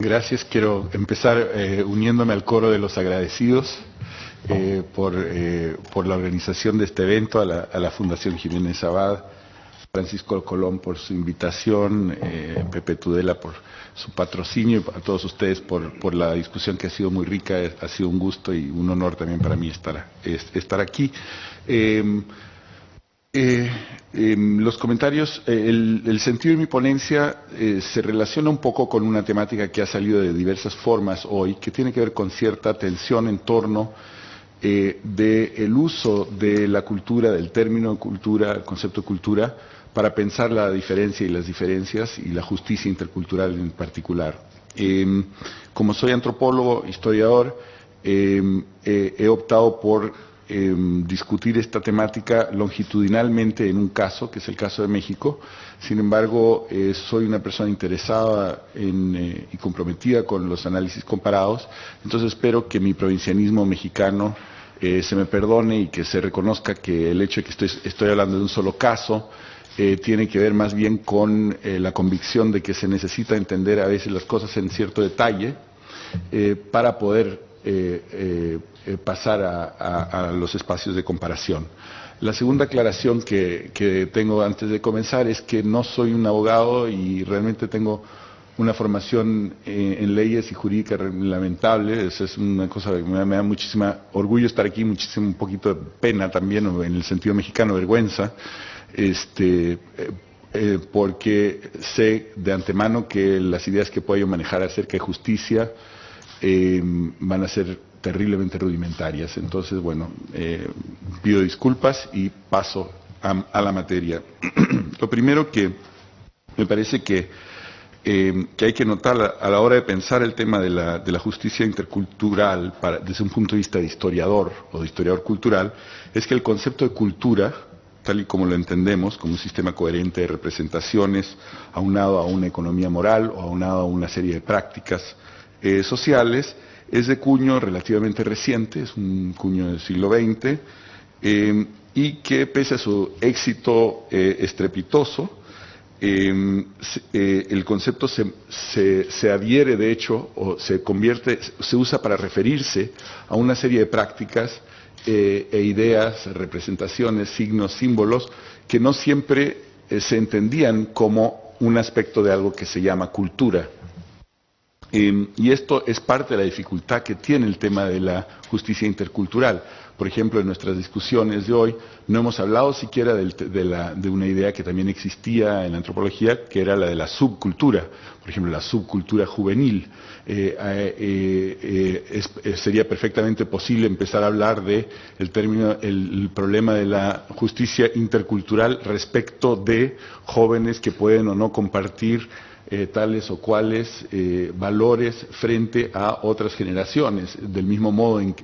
Gracias. Quiero empezar uniéndome al coro de los agradecidos por la organización de este evento, a la Fundación Jiménez Abad, Francisco Colón por su invitación, Pepe Tudela por su patrocinio y a todos ustedes por la discusión que ha sido muy rica. Ha sido un gusto y un honor también para mí estar aquí. Los comentarios, el sentido de mi ponencia se relaciona un poco con una temática que ha salido de diversas formas hoy, que tiene que ver con cierta tensión en torno del uso de la cultura, del término cultura, el concepto cultura, para pensar la diferencia y las diferencias y la justicia intercultural en particular. Como soy antropólogo, historiador, he optado por discutir esta temática longitudinalmente en un caso, que es el caso de México. Sin embargo, soy una persona interesada y comprometida con los análisis comparados, entonces espero que mi provincianismo mexicano se me perdone y que se reconozca que el hecho de que estoy hablando de un solo caso tiene que ver más bien con la convicción de que se necesita entender a veces las cosas en cierto detalle para poder pasar a los espacios de comparación. La segunda aclaración que tengo antes de comenzar es que no soy un abogado y realmente tengo una formación en leyes y jurídica lamentable. Esa es una cosa que me da muchísima orgullo estar aquí, un poquito de pena también, en el sentido mexicano, vergüenza, porque sé de antemano que las ideas que puedo yo manejar acerca de justicia van a ser terriblemente rudimentarias. Entonces, bueno, pido disculpas y paso a la materia. Lo primero que me parece que hay que notar a la hora de pensar el tema de la justicia intercultural desde un punto de vista de historiador o de historiador cultural, es que el concepto de cultura, tal y como lo entendemos, como un sistema coherente de representaciones aunado a una economía moral o aunado a una serie de prácticas sociales, es de cuño relativamente reciente, es un cuño del siglo XX, y que pese a su éxito estrepitoso, el concepto se adhiere, de hecho, o se usa para referirse a una serie de prácticas e ideas, representaciones, signos, símbolos, que no siempre se entendían como un aspecto de algo que se llama cultura. Y esto es parte de la dificultad que tiene el tema de la justicia intercultural. Por ejemplo, en nuestras discusiones de hoy no hemos hablado siquiera de una idea que también existía en la antropología, que era la de la subcultura. Por ejemplo, la subcultura juvenil. Sería perfectamente posible empezar a hablar de el problema de la justicia intercultural respecto de jóvenes que pueden o no compartir tales o cuales valores frente a otras generaciones. Del mismo modo, es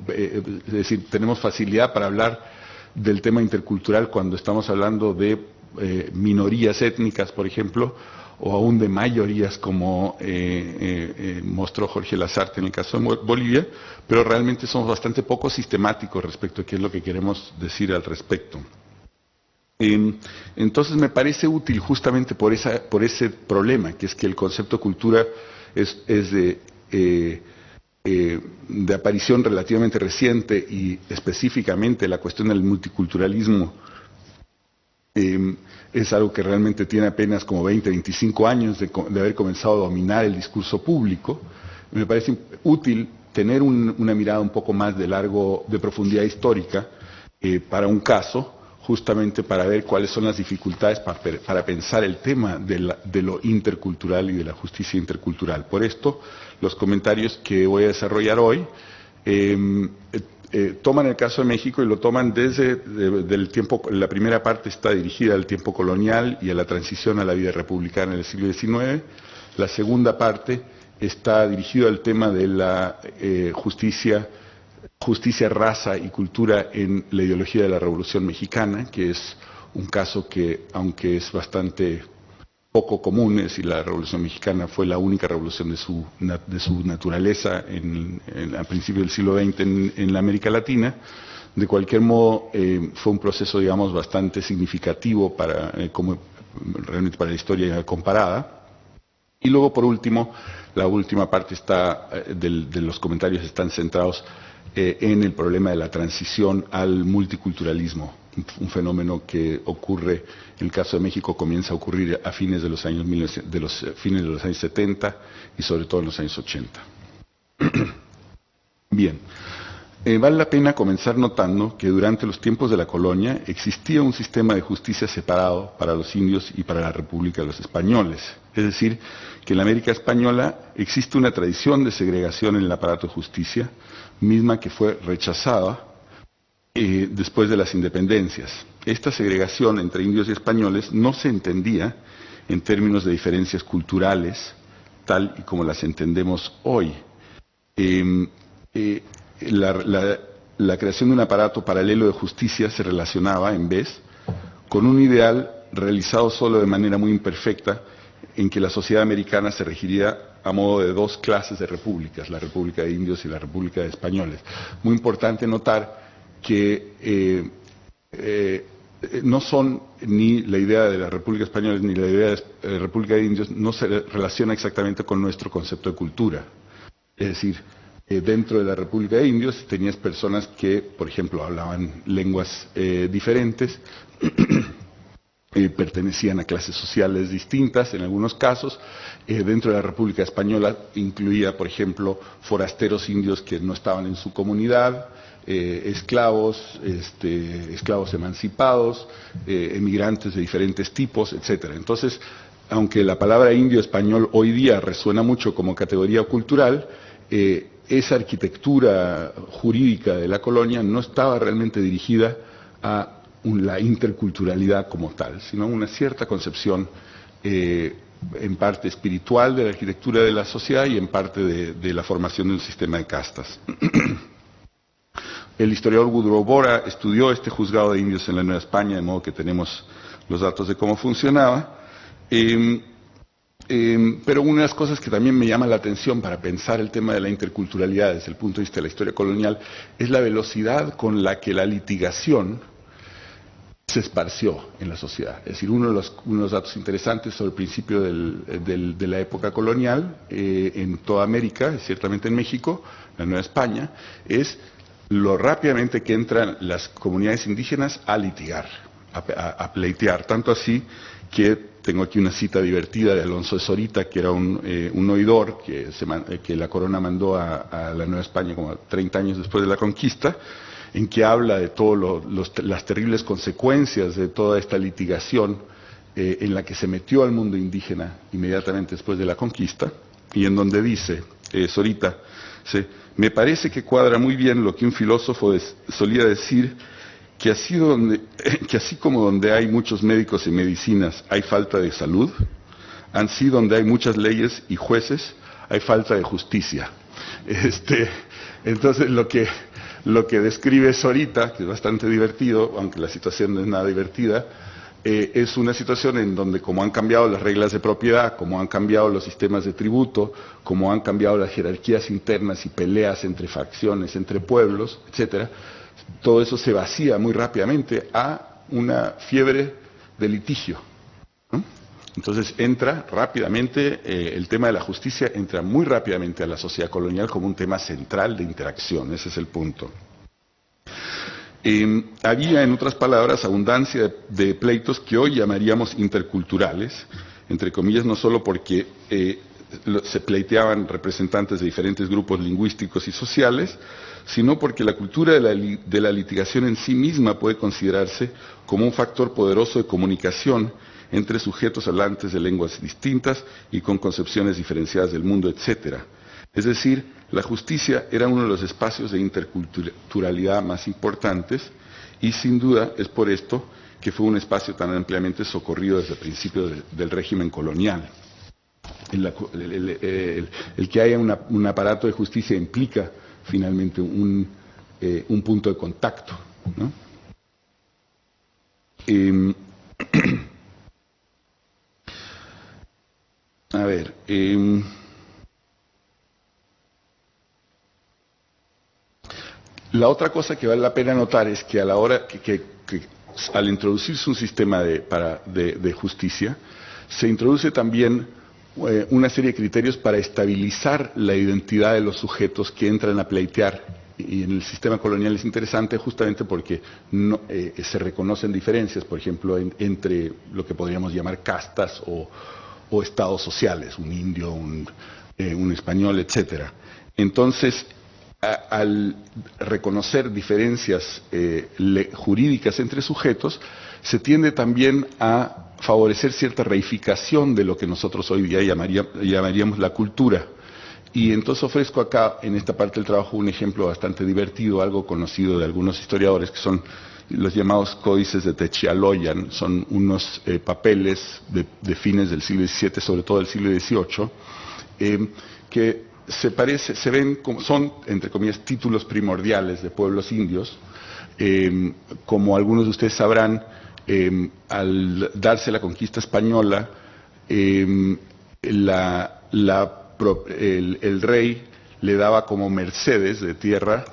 decir, tenemos facilidad para hablar del tema intercultural cuando estamos hablando de minorías étnicas, por ejemplo, o aún de mayorías, como mostró Jorge Lasarte en el caso de Bolivia, pero realmente somos bastante poco sistemáticos respecto a qué es lo que queremos decir al respecto. Entonces me parece útil justamente por ese problema, que es que el concepto cultura es de aparición relativamente reciente, y específicamente la cuestión del multiculturalismo es algo que realmente tiene apenas como 20, 25 años de haber comenzado a dominar el discurso público. Me parece útil tener una mirada un poco más de profundidad histórica para un caso, justamente para ver cuáles son las dificultades para pensar el tema de lo intercultural y de la justicia intercultural. Por esto, los comentarios que voy a desarrollar hoy toman el caso de México y lo toman desde del tiempo. La primera parte está dirigida al tiempo colonial y a la transición a la vida republicana en el siglo XIX. La segunda parte está dirigida al tema de la justicia, raza y cultura en la ideología de la Revolución Mexicana, que es un caso que, aunque es bastante poco común, es decir, la Revolución Mexicana fue la única revolución de su naturaleza a principios del siglo XX en la América Latina. De cualquier modo, fue un proceso, digamos, bastante significativo realmente para la historia comparada. Y luego, por último, La última parte de los comentarios están centrados en el problema de la transición al multiculturalismo, un fenómeno que ocurre, en el caso de México, comienza a ocurrir a fines de los años, fines de los años 70 y sobre todo en los años 80. Bien. Vale la pena comenzar notando que durante los tiempos de la colonia existía un sistema de justicia separado para los indios y para la República de los Españoles. Es decir, que en la América Española existe una tradición de segregación en el aparato de justicia, misma que fue rechazada después de las independencias. Esta segregación entre indios y españoles no se entendía en términos de diferencias culturales, tal y como las entendemos hoy. La creación de un aparato paralelo de justicia se relacionaba, en vez, con un ideal realizado solo de manera muy imperfecta, en que la sociedad americana se regiría a modo de dos clases de repúblicas, la República de Indios y la República de Españoles. Muy importante notar que no son ni la idea de la República Española ni la idea de la República de Indios, no se relaciona exactamente con nuestro concepto de cultura. Es decir, dentro de la República de Indios tenías personas que, por ejemplo, hablaban lenguas diferentes, pertenecían a clases sociales distintas en algunos casos. Dentro de la República Española incluía, por ejemplo, forasteros indios que no estaban en su comunidad, esclavos emancipados, emigrantes de diferentes tipos, etcétera. Entonces, aunque la palabra indio español hoy día resuena mucho como categoría cultural, esa arquitectura jurídica de la colonia no estaba realmente dirigida a la interculturalidad como tal, sino a una cierta concepción en parte espiritual de la arquitectura de la sociedad y en parte de la formación de un sistema de castas. El historiador Woodrow Bora estudió este juzgado de indios en la Nueva España, de modo que tenemos los datos de cómo funcionaba. Pero una de las cosas que también me llama la atención para pensar el tema de la interculturalidad desde el punto de vista de la historia colonial es la velocidad con la que la litigación se esparció en la sociedad. Es decir, uno de los datos interesantes sobre el principio de la época colonial en toda América, ciertamente en México, la Nueva España, es lo rápidamente que entran las comunidades indígenas a litigar, a pleitear, tanto así que tengo aquí una cita divertida de Alonso de Zorita, que era un oidor que la corona mandó a la Nueva España como 30 años después de la conquista, en que habla de todas las terribles consecuencias de toda esta litigación en la que se metió al mundo indígena inmediatamente después de la conquista, y en donde dice Zorita, me parece que cuadra muy bien lo que un filósofo solía decir, que así como donde hay muchos médicos y medicinas hay falta de salud, así donde hay muchas leyes y jueces hay falta de justicia. Entonces lo que describe Zorita, que es bastante divertido, aunque la situación no es nada divertida, es una situación en donde, como han cambiado las reglas de propiedad, como han cambiado los sistemas de tributo, como han cambiado las jerarquías internas y peleas entre facciones, entre pueblos, etcétera, todo eso se vacía muy rápidamente a una fiebre de litigio, ¿no? Entonces entra rápidamente, el tema de la justicia entra muy rápidamente a la sociedad colonial como un tema central de interacción, ese es el punto. Había, en otras palabras, abundancia de pleitos que hoy llamaríamos interculturales, entre comillas, no solo porque se pleiteaban representantes de diferentes grupos lingüísticos y sociales, sino porque la cultura de la litigación en sí misma puede considerarse como un factor poderoso de comunicación entre sujetos hablantes de lenguas distintas y con concepciones diferenciadas del mundo, etcétera. Es decir, la justicia era uno de los espacios de interculturalidad más importantes y sin duda es por esto que fue un espacio tan ampliamente socorrido desde el principio del régimen colonial. El que haya un aparato de justicia implica finalmente un punto de contacto, ¿no? A ver, la otra cosa que vale la pena notar es que a la hora que al introducirse un sistema de justicia, se introduce también una serie de criterios para estabilizar la identidad de los sujetos que entran a pleitear. Y en el sistema colonial es interesante justamente porque no, se reconocen diferencias, por ejemplo, entre lo que podríamos llamar castas o estados sociales, un indio, un español, etcétera. Entonces, al reconocer diferencias jurídicas entre sujetos, se tiende también a favorecer cierta reificación de lo que nosotros hoy día llamaríamos la cultura. Y entonces ofrezco acá, en esta parte del trabajo, un ejemplo bastante divertido, algo conocido de algunos historiadores, que son los llamados códices de Techialoyan. Son unos papeles de fines del siglo XVII, sobre todo del siglo XVIII, que se ven como, son, entre comillas, títulos primordiales de pueblos indios. Como algunos de ustedes sabrán, al darse la conquista española, el rey le daba como mercedes de tierra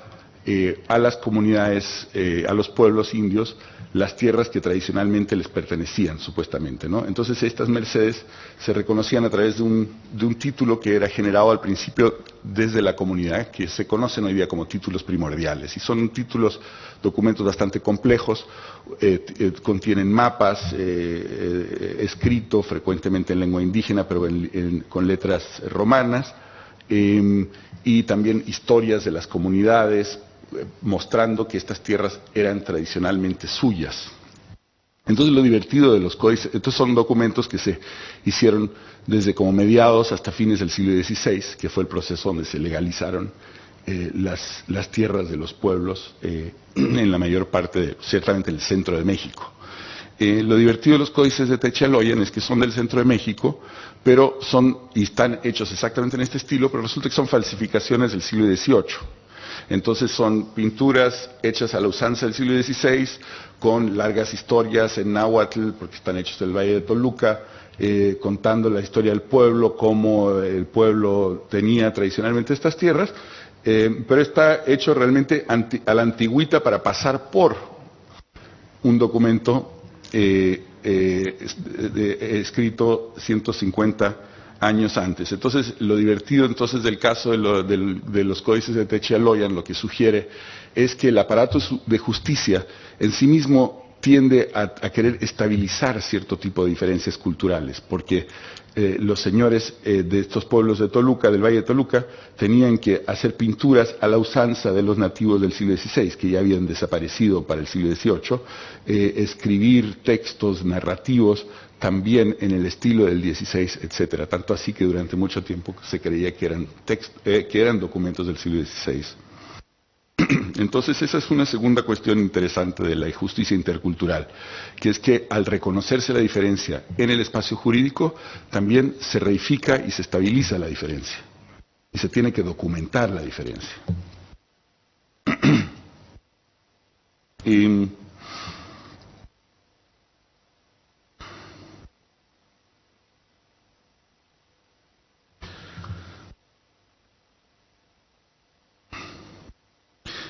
a las comunidades, a los pueblos indios, las tierras que tradicionalmente les pertenecían, supuestamente, ¿no? Entonces estas mercedes se reconocían a través de un título que era generado al principio desde la comunidad, que se conocen hoy día como títulos primordiales, y son documentos bastante complejos, contienen mapas, escrito frecuentemente en lengua indígena, pero con letras romanas, y también historias de las comunidades, mostrando que estas tierras eran tradicionalmente suyas. Entonces lo divertido de los códices, estos son documentos que se hicieron desde como mediados hasta fines del siglo XVI, que fue el proceso donde se legalizaron las tierras de los pueblos en la mayor parte, ciertamente el centro de México. Lo divertido de los códices de Techialoyan es que son del centro de México, pero y están hechos exactamente en este estilo, pero resulta que son falsificaciones del siglo XVIII. Entonces son pinturas hechas a la usanza del siglo XVI, con largas historias en náhuatl, porque están hechos del Valle de Toluca, contando la historia del pueblo, cómo el pueblo tenía tradicionalmente estas tierras, pero está hecho realmente a la antigüita para pasar por un documento escrito 150 años antes. Entonces, lo divertido entonces del caso de los códices de Techialoyan, lo que sugiere es que el aparato de justicia en sí mismo tiende a querer estabilizar cierto tipo de diferencias culturales, porque los señores de estos pueblos de Toluca, del Valle de Toluca, tenían que hacer pinturas a la usanza de los nativos del siglo XVI, que ya habían desaparecido para el siglo XVIII, escribir textos narrativos también en el estilo del XVI, etcétera. Tanto así que durante mucho tiempo se creía que eran documentos del siglo XVI. Entonces esa es una segunda cuestión interesante de la justicia intercultural, que es que al reconocerse la diferencia en el espacio jurídico, también se reifica y se estabiliza la diferencia. Y se tiene que documentar la diferencia.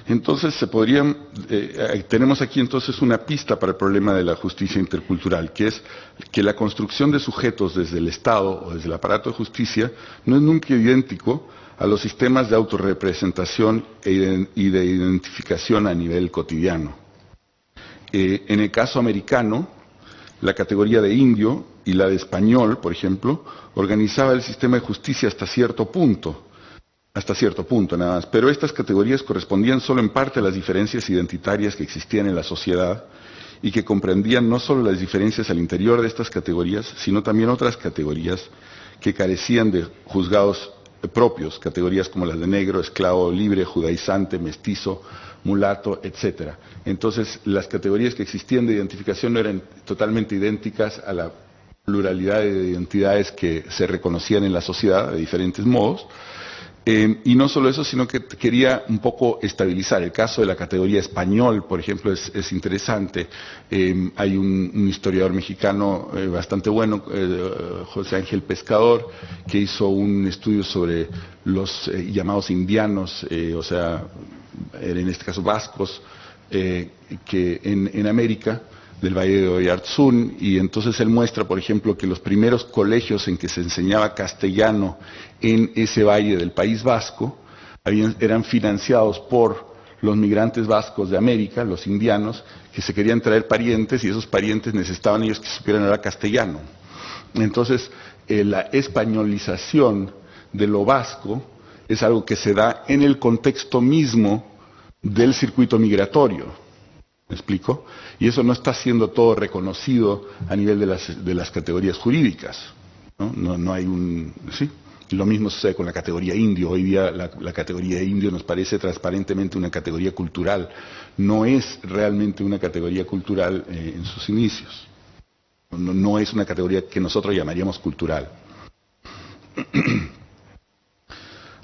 Entonces tenemos aquí entonces una pista para el problema de la justicia intercultural, que es que la construcción de sujetos desde el Estado o desde el aparato de justicia no es nunca idéntico a los sistemas de autorrepresentación y de identificación a nivel cotidiano. En el caso americano, la categoría de indio y la de español, por ejemplo, organizaba el sistema de justicia hasta cierto punto nada más, pero estas categorías correspondían solo en parte a las diferencias identitarias que existían en la sociedad y que comprendían no solo las diferencias al interior de estas categorías, sino también otras categorías que carecían de juzgados propios, categorías como las de negro, esclavo, libre, judaizante, mestizo, mulato, etcétera. Entonces, las categorías que existían de identificación no eran totalmente idénticas a la pluralidad de identidades que se reconocían en la sociedad de diferentes modos. Y no solo eso, sino que quería un poco estabilizar. El caso de la categoría español, por ejemplo, es interesante. Hay un historiador mexicano bastante bueno, José Ángel Pescador, que hizo un estudio sobre los llamados indianos, o sea, en este caso vascos, que en América, del Valle de Oyarzún, y entonces él muestra, por ejemplo, que los primeros colegios en que se enseñaba castellano en ese valle del País Vasco eran financiados por los migrantes vascos de América, los indianos, que se querían traer parientes, y esos parientes necesitaban ellos que supieran hablar castellano. Entonces, la españolización de lo vasco es algo que se da en el contexto mismo del circuito migratorio. ¿Me explico? Y eso no está siendo todo reconocido a nivel de las categorías jurídicas. No hay un... ¿sí? Lo mismo sucede con la categoría indio. Hoy día la categoría indio nos parece transparentemente una categoría cultural. No es realmente una categoría cultural en sus inicios. No es una categoría que nosotros llamaríamos cultural.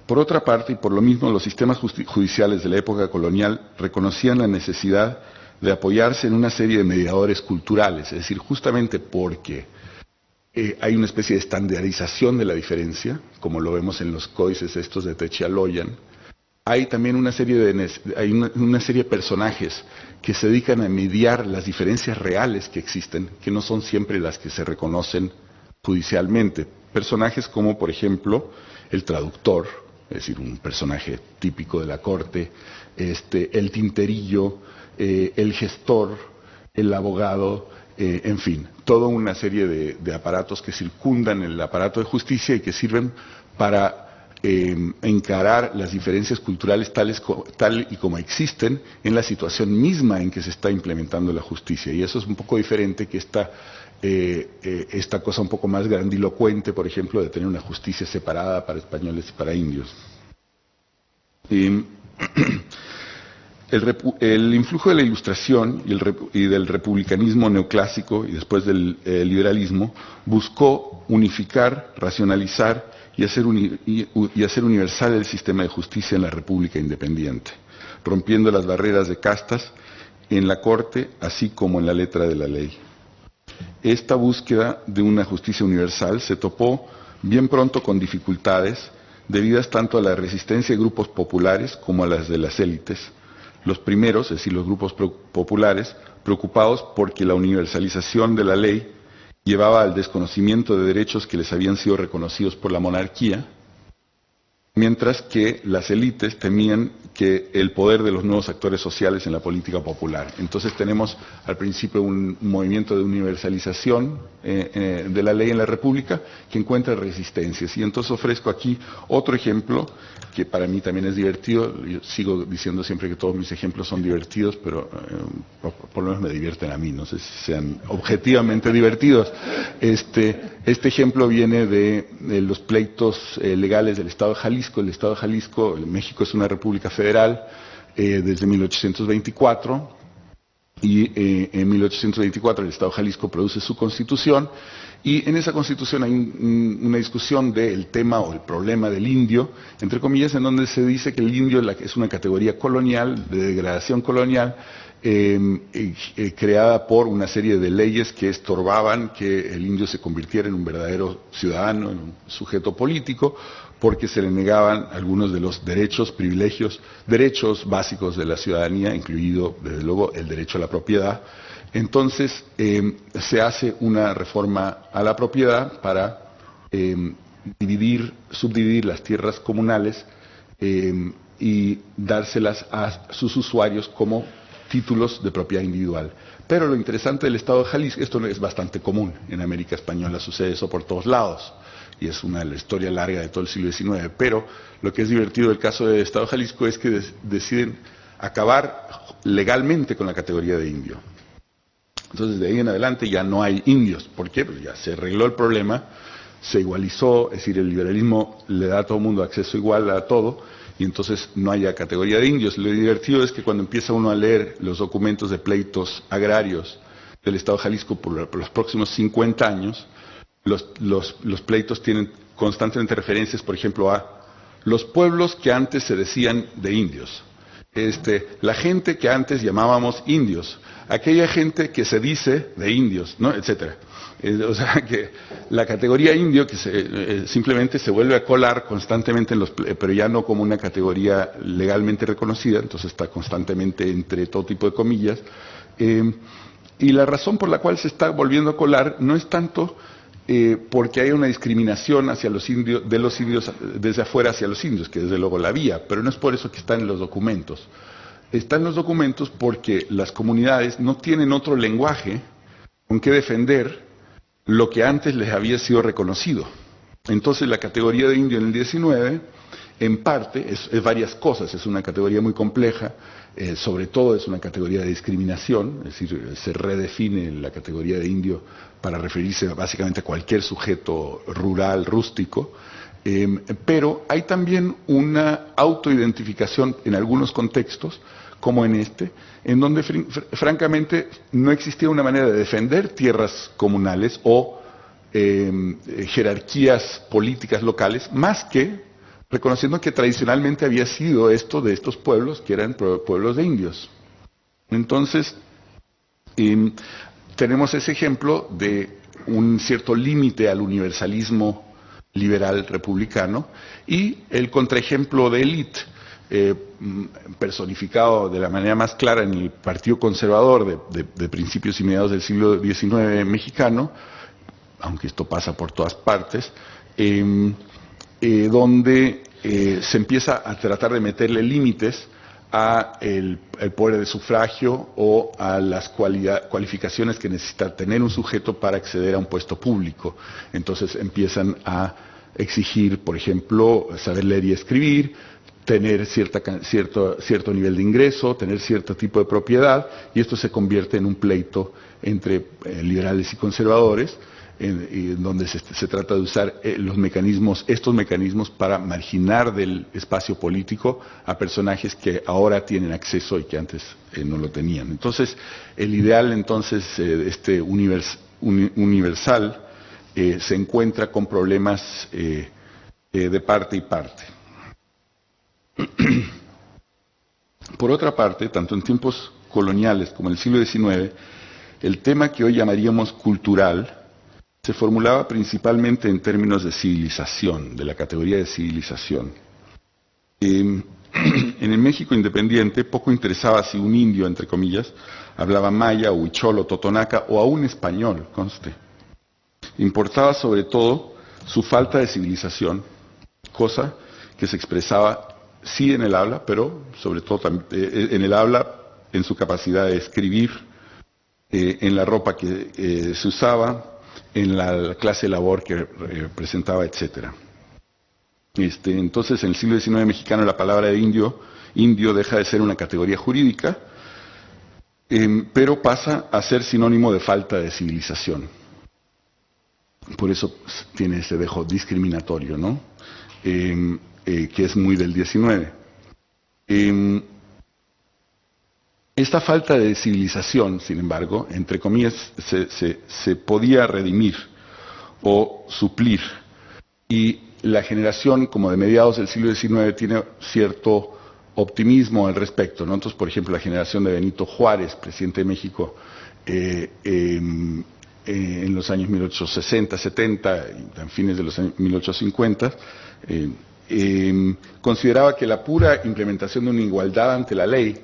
Por otra parte, y por lo mismo, los sistemas judiciales de la época colonial reconocían la necesidad de apoyarse en una serie de mediadores culturales, es decir, justamente porque hay una especie de estandarización de la diferencia, como lo vemos en los códices estos de Techialoyan. Hay también una serie de personajes que se dedican a mediar las diferencias reales que existen, que no son siempre las que se reconocen judicialmente. Personajes como, por ejemplo, el traductor, es decir, un personaje típico de la corte, el tinterillo, el gestor, el abogado, en fin, toda una serie de aparatos que circundan el aparato de justicia y que sirven para encarar las diferencias culturales tal y como existen en la situación misma en que se está implementando la justicia. Y eso es un poco diferente que esta cosa un poco más grandilocuente, por ejemplo, de tener una justicia separada para españoles y para indios. El influjo de la Ilustración y del republicanismo neoclásico y después del liberalismo buscó unificar, racionalizar y hacer universal el sistema de justicia en la República Independiente, rompiendo las barreras de castas en la Corte así como en la letra de la ley. Esta búsqueda de una justicia universal se topó bien pronto con dificultades debidas tanto a la resistencia de grupos populares como a las de las élites. Los primeros, es decir, los grupos populares, preocupados porque la universalización de la ley llevaba al desconocimiento de derechos que les habían sido reconocidos por la monarquía, mientras que las élites temían que el poder de los nuevos actores sociales en la política popular. Entonces tenemos al principio un movimiento de universalización de la ley en la República que encuentra resistencias. Y entonces ofrezco aquí otro ejemplo que para mí también es divertido. Yo sigo diciendo siempre que todos mis ejemplos son divertidos, pero por lo menos me divierten a mí, no sé si sean objetivamente divertidos. Este ejemplo viene de los pleitos legales del Estado de Jalisco. El Estado de Jalisco, México es una república federal desde 1824 y en 1824 el Estado de Jalisco produce su constitución y en esa constitución hay una discusión del tema o el problema del indio, entre comillas, en donde se dice que el indio es una categoría colonial, de degradación colonial, creada por una serie de leyes que estorbaban que el indio se convirtiera en un verdadero ciudadano, en un sujeto político, porque se le negaban algunos de los derechos, privilegios, derechos básicos de la ciudadanía, incluido, desde luego, el derecho a la propiedad. Entonces, se hace una reforma a la propiedad para subdividir las tierras comunales y dárselas a sus usuarios como títulos de propiedad individual. Pero lo interesante del Estado de Jalisco, esto no es bastante común en América Española, sucede eso por todos lados, y es la historia larga de todo el siglo XIX, pero lo que es divertido del caso del Estado de Jalisco es que deciden acabar legalmente con la categoría de indio. Entonces, de ahí en adelante ya no hay indios. ¿Por qué? Pues ya se arregló el problema, se igualizó, es decir, el liberalismo le da a todo el mundo acceso igual a todo, y entonces no haya categoría de indios. Lo divertido es que cuando empieza uno a leer los documentos de pleitos agrarios del Estado de Jalisco por los próximos 50 años, los pleitos tienen constantemente referencias, por ejemplo, a los pueblos que antes se decían de indios, la gente que antes llamábamos indios, aquella gente que se dice de indios, ¿no? Etcétera. O sea que la categoría indio que simplemente se vuelve a colar constantemente pero ya no como una categoría legalmente reconocida, entonces está constantemente entre todo tipo de comillas, Y la razón por la cual se está volviendo a colar no es tanto porque hay una discriminación hacia los indios, de los indios desde afuera hacia los indios, que desde luego la había, pero no es por eso que está en los documentos. Está en los documentos porque las comunidades no tienen otro lenguaje con que defender lo que antes les había sido reconocido. Entonces la categoría de indio en el 19, en parte, es varias cosas, es una categoría muy compleja, sobre todo es una categoría de discriminación, es decir, se redefine la categoría de indio para referirse básicamente a cualquier sujeto rural, rústico, pero hay también una autoidentificación en algunos contextos, como en este, en donde francamente no existía una manera de defender tierras comunales o jerarquías políticas locales, más que reconociendo que tradicionalmente había sido esto de estos pueblos, que eran pueblos de indios. Entonces, tenemos ese ejemplo de un cierto límite al universalismo liberal republicano y el contraejemplo de élite, personificado de la manera más clara en el Partido Conservador de principios y mediados del siglo XIX mexicano, aunque esto pasa por todas partes, donde se empieza a tratar de meterle límites a el poder de sufragio o a las cualificaciones que necesita tener un sujeto para acceder a un puesto público. Entonces empiezan a exigir, por ejemplo, saber leer y escribir, tener cierto nivel de ingreso, tener cierto tipo de propiedad, y esto se convierte en un pleito entre liberales y conservadores, en donde se trata de usar estos mecanismos para marginar del espacio político a personajes que ahora tienen acceso y que antes no lo tenían. Entonces, el ideal entonces universal se encuentra con problemas de parte y parte. Por otra parte, tanto en tiempos coloniales como en el siglo XIX, el tema que hoy llamaríamos cultural se formulaba principalmente en términos de civilización, de la categoría de civilización. En el México independiente poco interesaba si un indio, entre comillas, hablaba maya, huichol, totonaca o aún español, conste. Importaba sobre todo su falta de civilización, cosa que se expresaba sí en el habla, pero sobre todo en el habla, en su capacidad de escribir, en la ropa que se usaba, en la clase de labor que presentaba, etcétera. Entonces, en el siglo XIX mexicano, la palabra de indio deja de ser una categoría jurídica, pero pasa a ser sinónimo de falta de civilización. Por eso tiene ese dejo discriminatorio, ¿no? Que es muy del XIX. Esta falta de civilización, sin embargo, entre comillas, se podía redimir o suplir, y la generación como de mediados del siglo XIX tiene cierto optimismo al respecto, ¿no? Entonces, por ejemplo, la generación de Benito Juárez, presidente de México, en los años 1860, 70, en fines de los años 1850, consideraba que la pura implementación de una igualdad ante la ley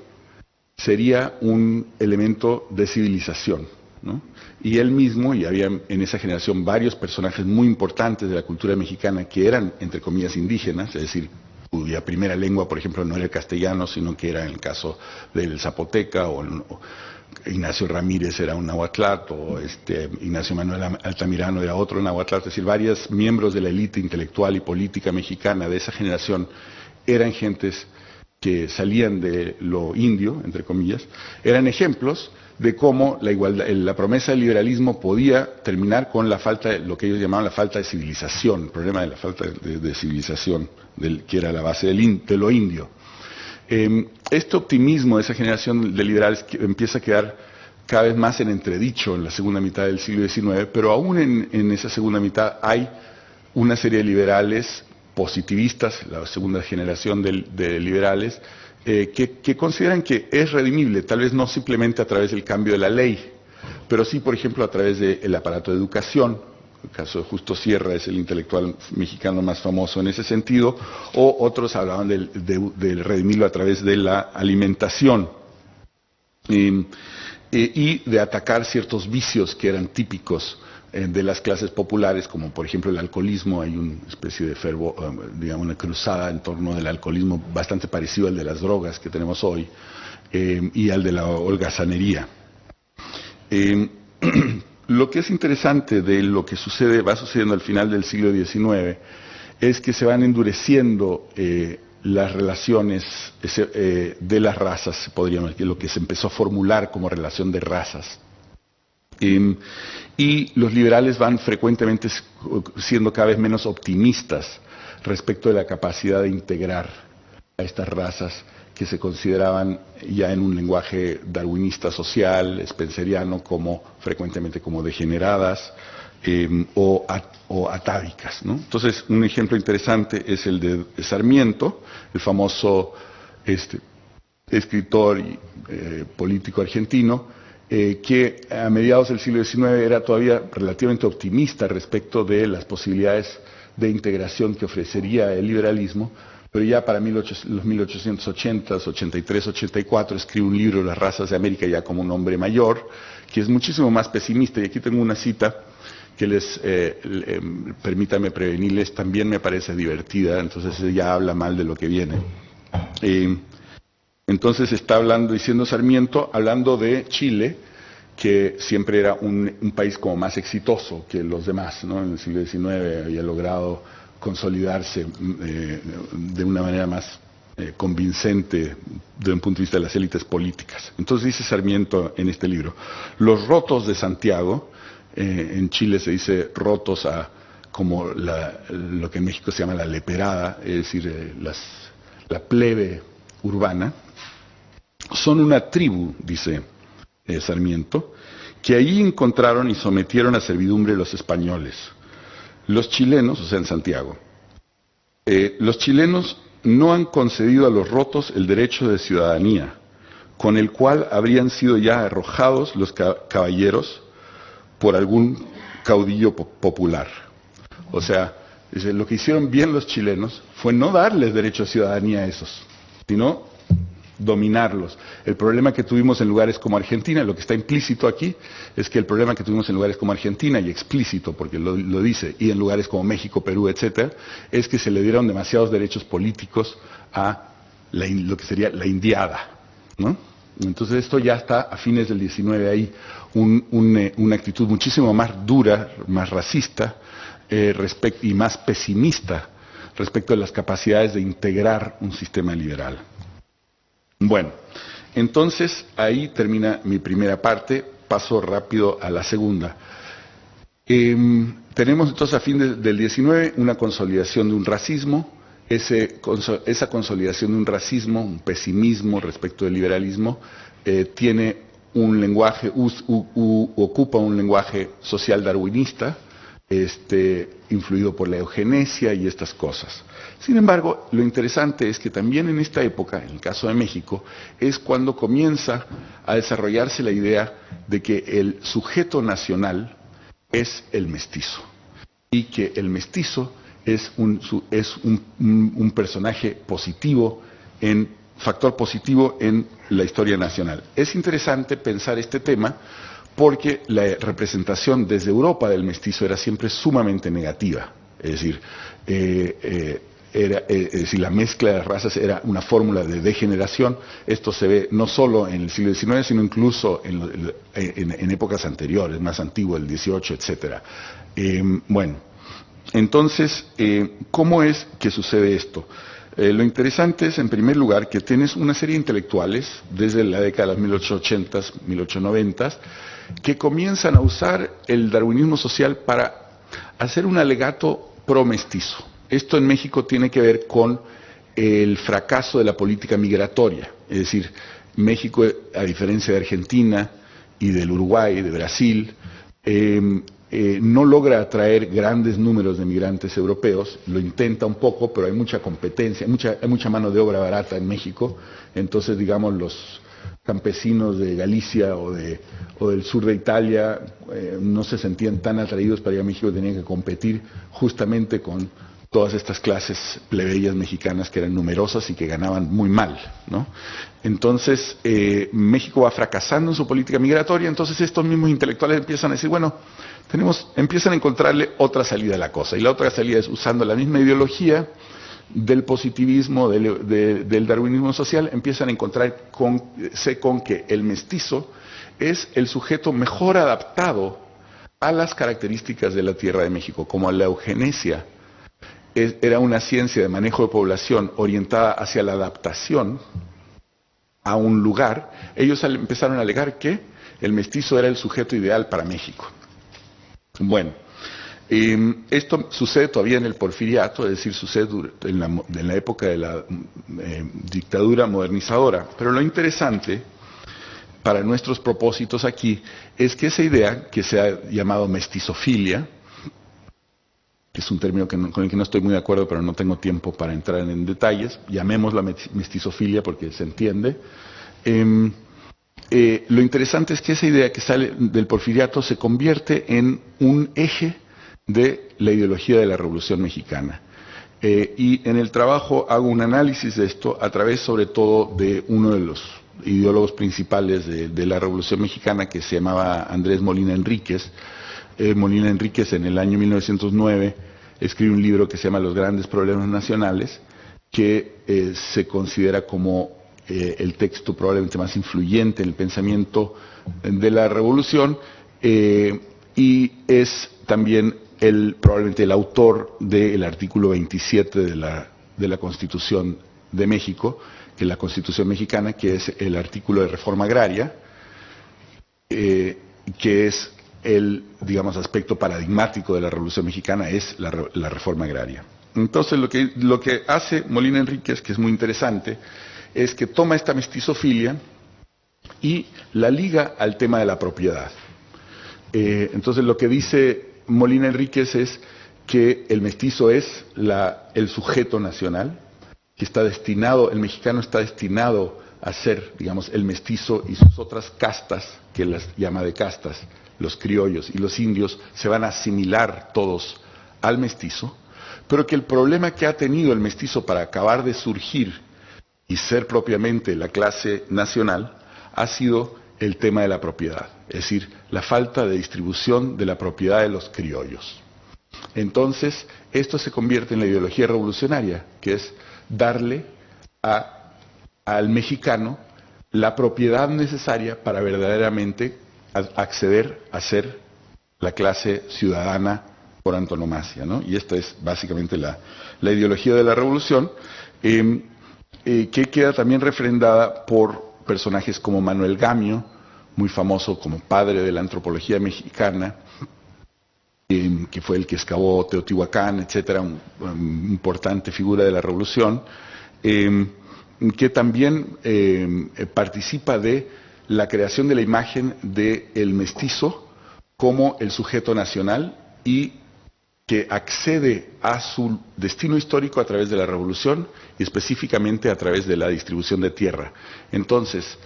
sería un elemento de civilización, ¿no? Y él mismo, y había en esa generación varios personajes muy importantes de la cultura mexicana que eran, entre comillas, indígenas, es decir, cuya primera lengua, por ejemplo, no era el castellano, sino que era en el caso del zapoteca, o Ignacio Ramírez era un nahuatl, o Ignacio Manuel Altamirano era otro nahuatl, es decir, varios miembros de la élite intelectual y política mexicana de esa generación eran gentes que salían de lo indio, entre comillas, eran ejemplos de cómo la promesa del liberalismo podía terminar con la falta de lo que ellos llamaban la falta de civilización, el problema de la falta de civilización, que era la base de lo indio. Este optimismo de esa generación de liberales empieza a quedar cada vez más en entredicho en la segunda mitad del siglo XIX, pero aún en esa segunda mitad hay una serie de liberales positivistas, la segunda generación de liberales, que consideran que es redimible, tal vez no simplemente a través del cambio de la ley, pero sí, por ejemplo, a través del aparato de educación. El caso de Justo Sierra es el intelectual mexicano más famoso en ese sentido, o otros hablaban del redimirlo a través de la alimentación. y de atacar ciertos vicios que eran típicos de las clases populares, como por ejemplo el alcoholismo. Hay una especie de fervor, digamos, una cruzada en torno del alcoholismo bastante parecido al de las drogas que tenemos hoy, y al de la holgazanería. Lo que es interesante de lo que va sucediendo al final del siglo XIX, es que se van endureciendo las relaciones de las razas, podríamos decir, lo que se empezó a formular como relación de razas. Y los liberales van frecuentemente siendo cada vez menos optimistas respecto de la capacidad de integrar a estas razas que se consideraban ya en un lenguaje darwinista social, spenceriano, frecuentemente como degeneradas o atávicas, ¿no? Entonces, un ejemplo interesante es el de Sarmiento, el famoso escritor y político argentino, que a mediados del siglo XIX era todavía relativamente optimista respecto de las posibilidades de integración que ofrecería el liberalismo, pero ya para los 1880s, 83, 84, escribe un libro, Las razas de América, ya como un hombre mayor, que es muchísimo más pesimista. Y aquí tengo una cita que permítame prevenirles, también me parece divertida, entonces ya habla mal de lo que viene. Entonces está diciendo Sarmiento, hablando de Chile, que siempre era un país como más exitoso que los demás, ¿no? En el siglo XIX había logrado consolidarse de una manera más convincente desde un punto de vista de las élites políticas. Entonces dice Sarmiento en este libro: los rotos de Santiago, en Chile se dice rotos como lo que en México se llama la leperada, es decir, la plebe urbana, son una tribu, dice Sarmiento, que allí encontraron y sometieron a servidumbre los españoles. Los chilenos, o sea, en Santiago, los chilenos no han concedido a los rotos el derecho de ciudadanía, con el cual habrían sido ya arrojados los caballeros por algún caudillo popular. O sea, dice, lo que hicieron bien los chilenos fue no darles derecho a ciudadanía a esos, sino dominarlos. El problema que tuvimos en lugares como Argentina, lo que está implícito aquí, es que el problema que tuvimos en lugares como Argentina, y explícito porque lo dice, y en lugares como México, Perú, etcétera, es que se le dieron demasiados derechos políticos a lo que sería la indiada, ¿no? Entonces esto ya está a fines del XIX ahí, una actitud muchísimo más dura, más racista, y más pesimista respecto de las capacidades de integrar un sistema liberal. Bueno, entonces ahí termina mi primera parte, paso rápido a la segunda. Tenemos entonces a fin del XIX una consolidación de un racismo. Esa consolidación de un racismo, un pesimismo respecto del liberalismo, tiene un lenguaje, ocupa un lenguaje social darwinista, influido por la eugenesia y estas cosas. Sin embargo, lo interesante es que también en esta época, en el caso de México, es cuando comienza a desarrollarse la idea de que el sujeto nacional es el mestizo, y que el mestizo es un personaje positivo, factor positivo en la historia nacional. Es interesante pensar este tema porque la representación desde Europa del mestizo era siempre sumamente negativa. Es decir, la mezcla de las razas era una fórmula de degeneración. Esto se ve no solo en el siglo XIX, sino incluso en épocas anteriores, más antiguas, el XVIII, etcétera. Bueno, entonces, ¿cómo es que sucede esto? Lo interesante es, en primer lugar, que tienes una serie de intelectuales, desde la década de los 1880s, 1890s, que comienzan a usar el darwinismo social para hacer un alegato pro-mestizo. Esto en México tiene que ver con el fracaso de la política migratoria. Es decir, México, a diferencia de Argentina y del Uruguay, de Brasil, no logra atraer grandes números de migrantes europeos. Lo intenta un poco, pero hay mucha competencia, hay mucha mano de obra barata en México. Entonces, digamos, los campesinos de Galicia o del sur de Italia no se sentían tan atraídos para ir a México, tenían que competir justamente con todas estas clases plebeyas mexicanas que eran numerosas y que ganaban muy mal, ¿no? Entonces, México va fracasando en su política migratoria, entonces estos mismos intelectuales empiezan a decir, bueno, empiezan a encontrarle otra salida a la cosa, y la otra salida es usando la misma ideología del positivismo, del darwinismo social, empiezan a encontrarse con que el mestizo es el sujeto mejor adaptado a las características de la tierra de México, como la eugenesia era una ciencia de manejo de población orientada hacia la adaptación a un lugar. Ellos empezaron a alegar que el mestizo era el sujeto ideal para México. Bueno, esto sucede todavía en el porfiriato, es decir, sucede en la época de la dictadura modernizadora. Pero lo interesante para nuestros propósitos aquí es que esa idea, que se ha llamado mestizofilia, que es un término con el que no estoy muy de acuerdo, pero no tengo tiempo para entrar en detalles, llamémosla mestizofilia porque se entiende. Lo interesante es que esa idea que sale del porfiriato se convierte en un eje de la ideología de la Revolución Mexicana. Y en el trabajo hago un análisis de esto a través sobre todo de uno de los ideólogos principales de la Revolución Mexicana, que se llamaba Andrés Molina Enríquez. Molina Enríquez en el año 1909 escribe un libro que se llama Los grandes problemas nacionales, que se considera como el texto probablemente más influyente en el pensamiento de la Revolución, y es también probablemente el autor del artículo 27 de la Constitución de México, que es la Constitución mexicana, que es el artículo de reforma agraria, que es el, digamos, aspecto paradigmático de la Revolución Mexicana, es la reforma agraria. Entonces, lo que hace Molina Enríquez, que es muy interesante, es que toma esta mestizofilia y la liga al tema de la propiedad. Entonces, lo que dice Molina Enríquez es que el mestizo es el sujeto nacional, que está destinado, el mexicano está destinado a ser, digamos, el mestizo, y sus otras castas, que las llama de castas, los criollos y los indios, se van a asimilar todos al mestizo, pero que el problema que ha tenido el mestizo para acabar de surgir y ser propiamente la clase nacional ha sido el tema de la propiedad, es decir, la falta de distribución de la propiedad de los criollos. Entonces, esto se convierte en la ideología revolucionaria, que es darle al mexicano la propiedad necesaria para verdaderamente acceder a ser la clase ciudadana por antonomasia, ¿no? Y esta es básicamente la ideología de la revolución, que queda también refrendada por personajes como Manuel Gamio, muy famoso como padre de la antropología mexicana, que fue el que excavó Teotihuacán, etcétera, una importante figura de la revolución, que también participa de la creación de la imagen del mestizo como el sujeto nacional y que accede a su destino histórico a través de la revolución y específicamente a través de la distribución de tierra. Entonces,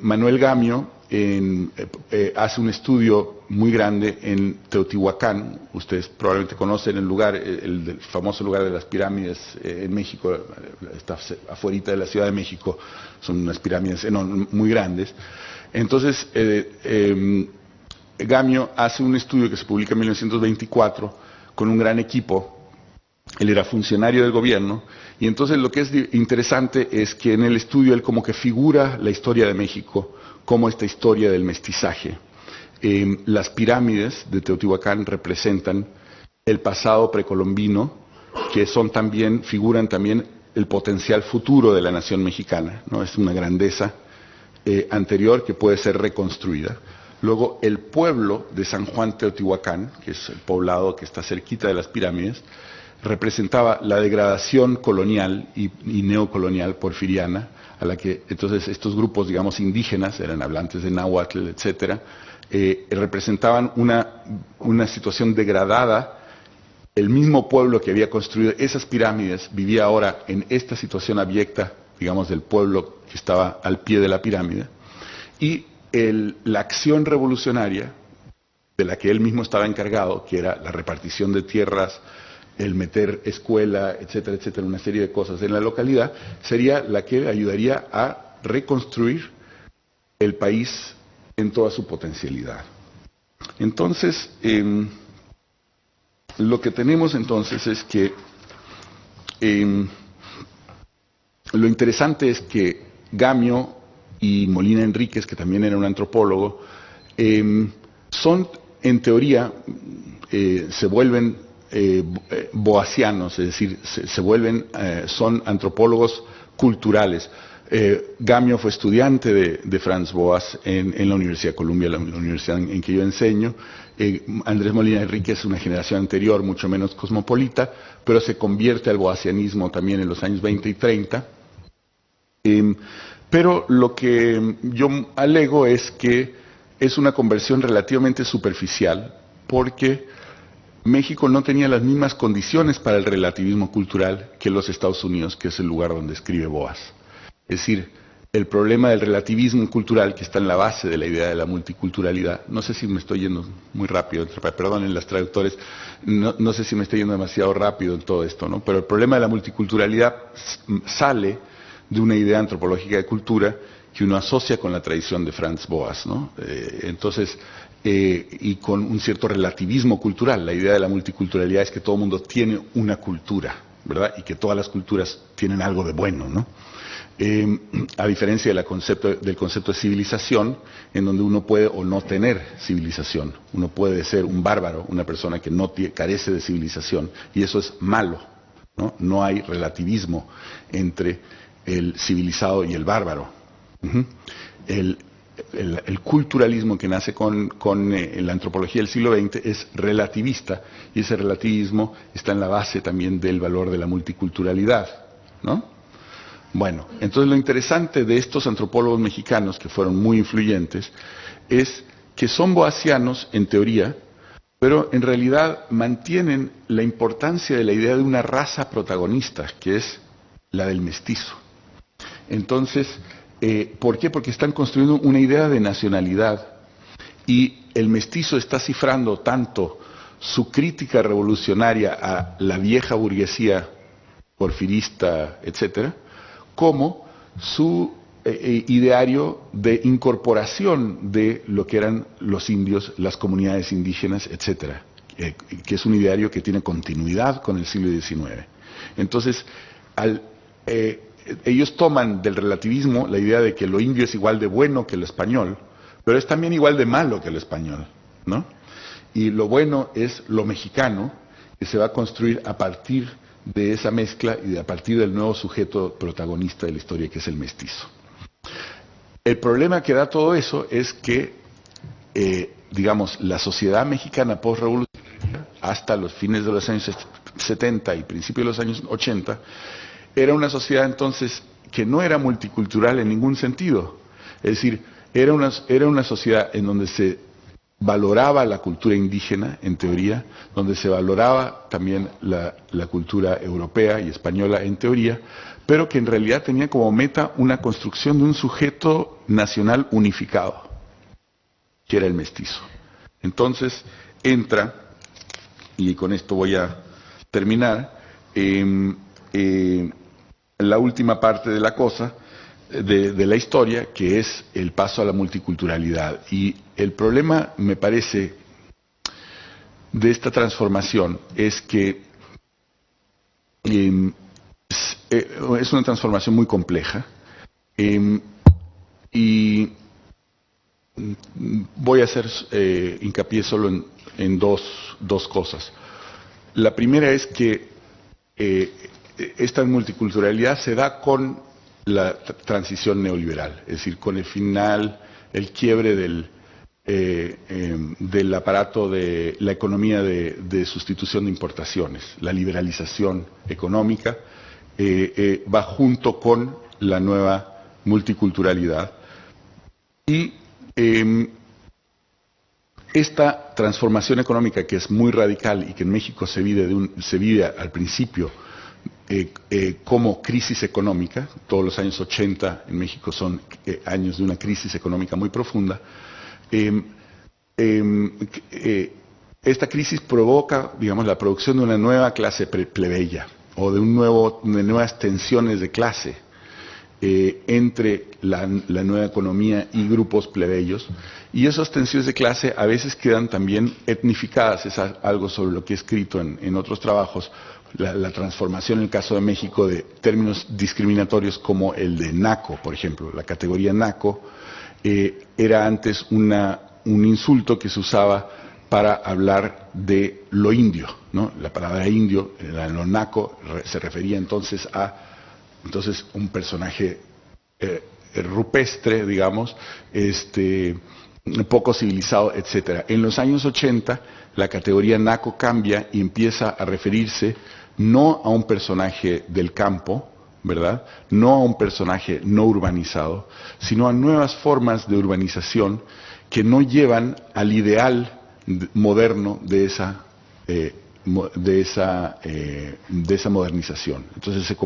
Manuel Gamio hace un estudio muy grande en Teotihuacán. Ustedes probablemente conocen el lugar, el famoso lugar de las pirámides en México, está afuera de la Ciudad de México, son unas pirámides muy grandes. Entonces, Gamio hace un estudio que se publica en 1924 con un gran equipo. Él era funcionario del gobierno, y entonces lo que es interesante es que en el estudio él como que figura la historia de México como esta historia del mestizaje. Las pirámides de Teotihuacán representan el pasado precolombino, que figuran también el potencial futuro de la nación mexicana, ¿no? Es una grandeza anterior que puede ser reconstruida. Luego, el pueblo de San Juan Teotihuacán, que es el poblado que está cerquita de las pirámides, representaba la degradación colonial y neocolonial porfiriana, a la que entonces estos grupos, digamos, indígenas, eran hablantes de náhuatl, etcétera, representaban una situación degradada. El mismo pueblo que había construido esas pirámides vivía ahora en esta situación abyecta, digamos, del pueblo que estaba al pie de la pirámide, y la acción revolucionaria de la que él mismo estaba encargado, que era la repartición de tierras el meter escuela, etcétera, etcétera, una serie de cosas en la localidad, sería la que ayudaría a reconstruir el país en toda su potencialidad. Entonces, lo que tenemos entonces es que lo interesante es que Gamio y Molina Enríquez, que también era un antropólogo, son, en teoría, se vuelven boasianos, es decir, se vuelven, son antropólogos culturales. Gamio fue estudiante de Franz Boas en la Universidad de Columbia, la universidad en que yo enseño. Andrés Molina Enríquez es una generación anterior, mucho menos cosmopolita, pero se convierte al boasianismo también en los años 20 y 30. Pero lo que yo alego es que es una conversión relativamente superficial, porque México no tenía las mismas condiciones para el relativismo cultural que los Estados Unidos, que es el lugar donde escribe Boas. Es decir, el problema del relativismo cultural, que está en la base de la idea de la multiculturalidad, no sé si me estoy yendo muy rápido, perdonen los traductores, no sé si me estoy yendo demasiado rápido en todo esto, ¿no? Pero el problema de la multiculturalidad sale de una idea antropológica de cultura que uno asocia con la tradición de Franz Boas, ¿no? Y con un cierto relativismo cultural. La idea de la multiculturalidad es que todo el mundo tiene una cultura, ¿verdad? Y que todas las culturas tienen algo de bueno, ¿no? A diferencia del concepto de civilización, en donde uno puede o no tener civilización. Uno puede ser un bárbaro, una persona que no carece de civilización, y eso es malo, ¿no? No hay relativismo entre el civilizado y el bárbaro. El culturalismo que nace con la antropología del siglo XX es relativista, y ese relativismo está en la base también del valor de la multiculturalidad, ¿no? Bueno, entonces lo interesante de estos antropólogos mexicanos, que fueron muy influyentes, es que son boasianos en teoría, pero en realidad mantienen la importancia de la idea de una raza protagonista, que es la del mestizo. Entonces, ¿por qué? Porque están construyendo una idea de nacionalidad, y el mestizo está cifrando tanto su crítica revolucionaria a la vieja burguesía porfirista, etcétera, como su ideario de incorporación de lo que eran los indios, las comunidades indígenas, etcétera, que es un ideario que tiene continuidad con el siglo XIX. Entonces, ellos toman del relativismo la idea de que lo indio es igual de bueno que el español, pero es también igual de malo que el español, ¿no? Y lo bueno es lo mexicano, que se va a construir a partir de esa mezcla y a partir del nuevo sujeto protagonista de la historia, que es el mestizo. El problema que da todo eso es que, digamos, la sociedad mexicana post-revolucionaria, hasta los fines de los años 70 y principios de los años 80, era una sociedad entonces que no era multicultural en ningún sentido. Es decir, era una sociedad en donde se valoraba la cultura indígena, en teoría, donde se valoraba también la cultura europea y española, en teoría, pero que en realidad tenía como meta una construcción de un sujeto nacional unificado, que era el mestizo. Entonces entra, y con esto voy a terminar, la última parte de la cosa, de la historia, que es el paso a la multiculturalidad. Y el problema, me parece, de esta transformación es que es una transformación muy compleja, y voy a hacer hincapié solo en dos cosas. La primera es que esta multiculturalidad se da con la transición neoliberal, es decir, con el final, el quiebre del aparato de la economía de sustitución de importaciones. La liberalización económica va junto con la nueva multiculturalidad, y esta transformación económica, que es muy radical y que en México se vive al principio como crisis económica. Todos los años 80 en México son años de una crisis económica muy profunda. esta crisis provoca, digamos, la producción de una nueva clase plebeya o de nuevas tensiones de clase entre la nueva economía y grupos plebeyos, y esas tensiones de clase a veces quedan también etnificadas. Es algo sobre lo que he escrito en otros trabajos, la transformación en el caso de México de términos discriminatorios como el de naco, por ejemplo. La categoría naco era antes un insulto que se usaba para hablar de lo indio, ¿no? La palabra indio, lo naco, se refería entonces a un personaje rupestre, digamos, poco civilizado, etcétera. En los años 80, la categoría naco cambia y empieza a referirse no a un personaje del campo, ¿verdad? No a un personaje no urbanizado, sino a nuevas formas de urbanización que no llevan al ideal moderno de esa modernización. Entonces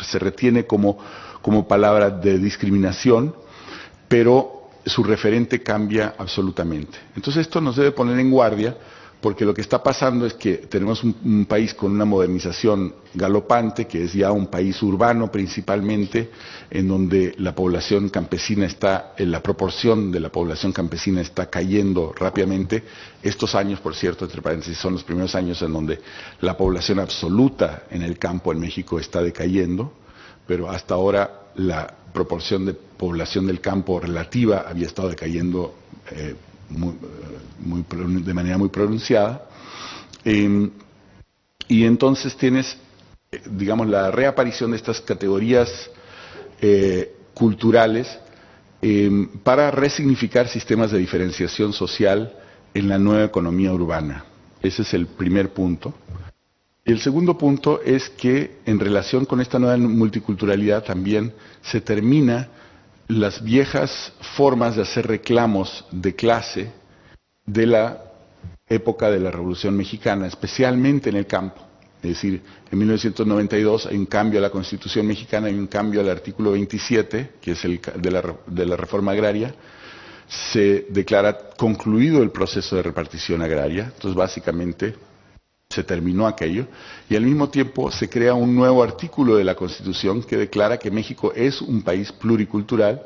se retiene como palabra de discriminación, pero su referente cambia absolutamente. Entonces esto nos debe poner en guardia, porque lo que está pasando es que tenemos un país con una modernización galopante, que es ya un país urbano principalmente, en donde la población campesina la proporción de la población campesina está cayendo rápidamente. Estos años, por cierto, entre paréntesis, son los primeros años en donde la población absoluta en el campo en México está decayendo, pero hasta ahora la proporción de población del campo relativa había estado decayendo de manera muy pronunciada, y entonces tienes, digamos, la reaparición de estas categorías culturales para resignificar sistemas de diferenciación social en la nueva economía urbana. Ese es el primer punto. Y el segundo punto es que en relación con esta nueva multiculturalidad también se termina las viejas formas de hacer reclamos de clase de la época de la Revolución Mexicana, especialmente en el campo. Es decir, en 1992 hay un cambio a la Constitución mexicana, hay un cambio al artículo 27, que es el de la reforma agraria. Se declara concluido el proceso de repartición agraria, entonces básicamente se terminó aquello, y al mismo tiempo se crea un nuevo artículo de la Constitución que declara que México es un país pluricultural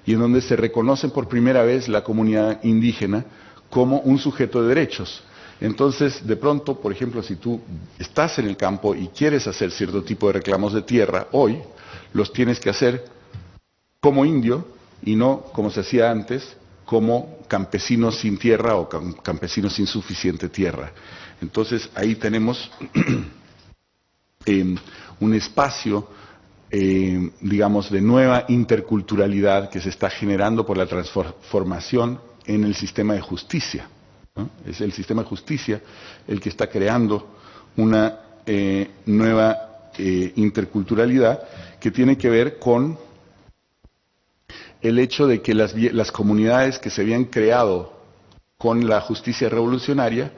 y en donde se reconoce por primera vez la comunidad indígena como un sujeto de derechos. Entonces, de pronto, por ejemplo, si tú estás en el campo y quieres hacer cierto tipo de reclamos de tierra, hoy los tienes que hacer como indio y no como se hacía antes, como campesinos sin tierra o campesinos sin suficiente tierra. Entonces ahí tenemos un espacio, digamos, de nueva interculturalidad que se está generando por la transformación en el sistema de justicia, ¿no? Es el sistema de justicia el que está creando una nueva interculturalidad que tiene que ver con el hecho de que las comunidades que se habían creado con la justicia revolucionaria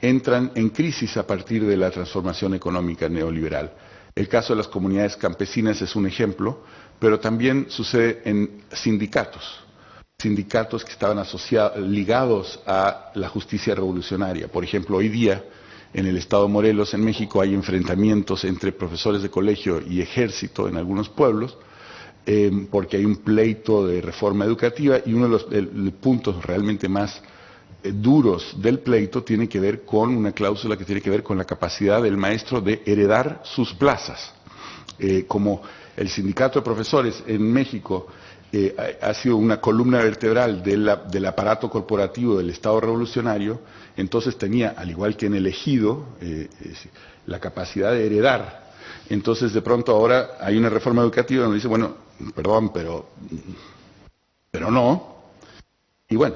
entran en crisis a partir de la transformación económica neoliberal. El caso de las comunidades campesinas es un ejemplo, pero también sucede en sindicatos que estaban ligados a la justicia revolucionaria. Por ejemplo, hoy día en el estado de Morelos, en México, hay enfrentamientos entre profesores de colegio y ejército en algunos pueblos, porque hay un pleito de reforma educativa, y uno de los puntos realmente más duros del pleito tiene que ver con una cláusula que tiene que ver con la capacidad del maestro de heredar sus plazas. Como el sindicato de profesores en México ha sido una columna vertebral del aparato corporativo del Estado revolucionario, entonces tenía, al igual que en el ejido, la capacidad de heredar. Entonces, de pronto ahora hay una reforma educativa donde dice, bueno, perdón, pero no. Y bueno,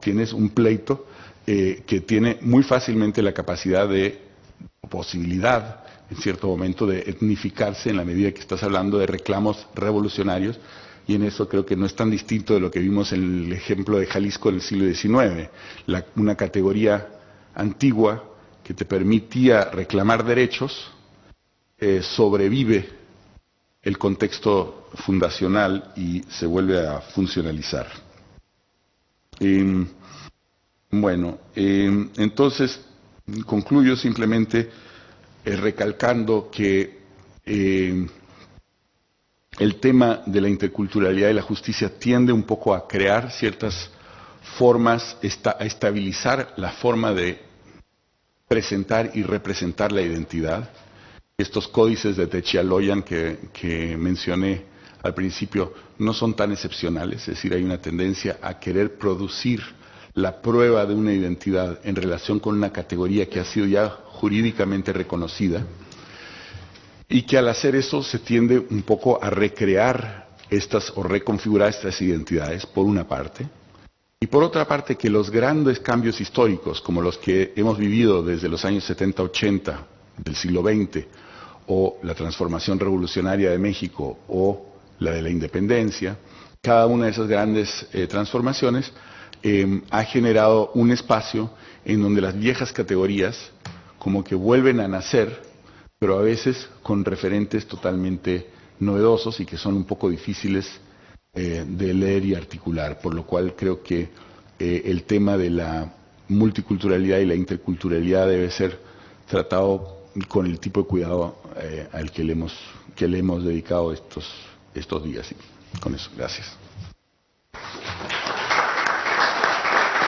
tienes un pleito que tiene muy fácilmente la capacidad posibilidad, en cierto momento, de etnificarse en la medida que estás hablando de reclamos revolucionarios, y en eso creo que no es tan distinto de lo que vimos en el ejemplo de Jalisco en el siglo XIX, una categoría antigua que te permitía reclamar derechos, sobrevive el contexto fundacional y se vuelve a funcionalizar. Bueno, entonces concluyo simplemente recalcando que el tema de la interculturalidad y la justicia tiende un poco a crear ciertas formas, a estabilizar la forma de presentar y representar la identidad. Estos códices de Techialoyan que mencioné al principio no son tan excepcionales, es decir, hay una tendencia a querer producir la prueba de una identidad en relación con una categoría que ha sido ya jurídicamente reconocida, y que al hacer eso se tiende un poco a recrear o reconfigurar estas identidades, por una parte, y por otra parte que los grandes cambios históricos, como los que hemos vivido desde los años 70-80 del siglo XX, o la transformación revolucionaria de México, o la de la independencia, cada una de esas grandes transformaciones ha generado un espacio en donde las viejas categorías como que vuelven a nacer, pero a veces con referentes totalmente novedosos y que son un poco difíciles de leer y articular, por lo cual creo que el tema de la multiculturalidad y la interculturalidad debe ser tratado con el tipo de cuidado al que le hemos dedicado estos días. Y con eso, gracias.